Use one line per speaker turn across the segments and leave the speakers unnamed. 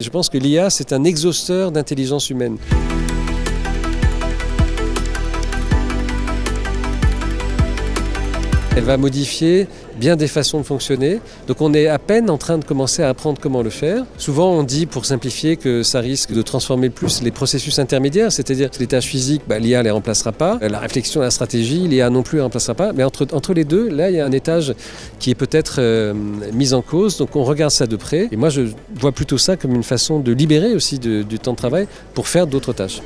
Je pense que l'IA, c'est un exhausteur d'intelligence humaine. Elle va modifier bien des façons de fonctionner. Donc on est à peine en train de commencer à apprendre comment le faire. Souvent on dit, pour simplifier, que ça risque de transformer plus les processus intermédiaires, c'est-à-dire que les tâches physiques, l'IA ne les remplacera pas. La réflexion, la stratégie, l'IA non plus ne les remplacera pas. Mais entre les deux, là, il y a un étage qui est peut-être mis en cause. Donc on regarde ça de près. Et moi, je vois plutôt ça comme une façon de libérer aussi du temps de travail pour faire d'autres tâches.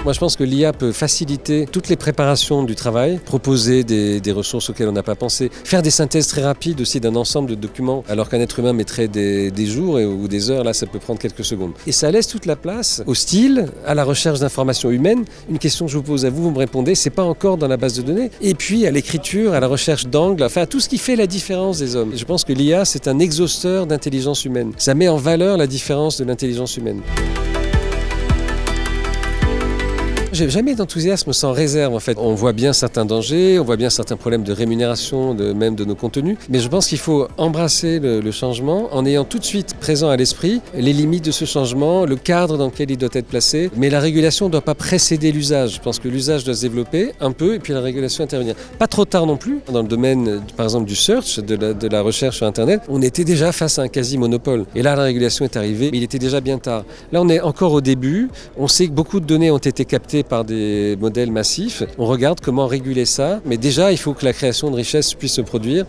Moi, je pense que l'IA peut faciliter toutes les préparations du travail, proposer des ressources auxquelles on n'a pas pensé, faire des synthèses très rapides aussi d'un ensemble de documents, alors qu'un être humain mettrait des jours ou des heures, là, ça peut prendre quelques secondes. Et ça laisse toute la place au style, à la recherche d'informations humaines. Une question que je vous pose à vous, vous me répondez, c'est pas encore dans la base de données. Et puis à l'écriture, à la recherche d'angles, enfin tout ce qui fait la différence des hommes. Et je pense que l'IA, c'est un exhausteur d'intelligence humaine. Ça met en valeur la différence de l'intelligence humaine. J'ai jamais d'enthousiasme sans réserve en fait. On voit bien certains dangers, on voit bien certains problèmes de rémunération, même de nos contenus. Mais je pense qu'il faut embrasser le changement en ayant tout de suite présent à l'esprit les limites de ce changement, le cadre dans lequel il doit être placé. Mais la régulation ne doit pas précéder l'usage. Je pense que l'usage doit se développer un peu et puis la régulation intervenir. Pas trop tard non plus. Dans le domaine par exemple du search, de la recherche sur Internet, on était déjà face à un quasi-monopole. Et là la régulation est arrivée, mais il était déjà bien tard. Là on est encore au début. On sait que beaucoup de données ont été captées par des modèles massifs. On regarde comment réguler ça, mais déjà il faut que la création de richesse puisse se produire.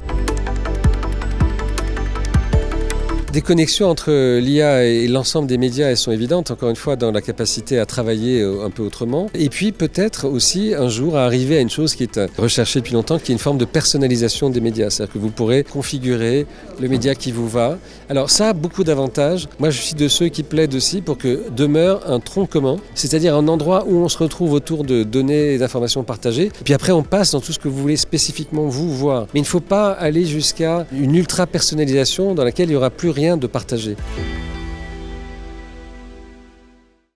Des connexions entre l'IA et l'ensemble des médias, elles sont évidentes, encore une fois, dans la capacité à travailler un peu autrement. Et puis peut-être aussi un jour à arriver à une chose qui est recherchée depuis longtemps, qui est une forme de personnalisation des médias. C'est-à-dire que vous pourrez configurer le média qui vous va. Alors ça a beaucoup d'avantages. Moi je suis de ceux qui plaident aussi pour que demeure un tronc commun, c'est-à-dire un endroit où on se retrouve autour de données et d'informations partagées. Et puis après on passe dans tout ce que vous voulez spécifiquement vous voir. Mais il ne faut pas aller jusqu'à une ultra personnalisation dans laquelle il n'y aura plus rien de partagé.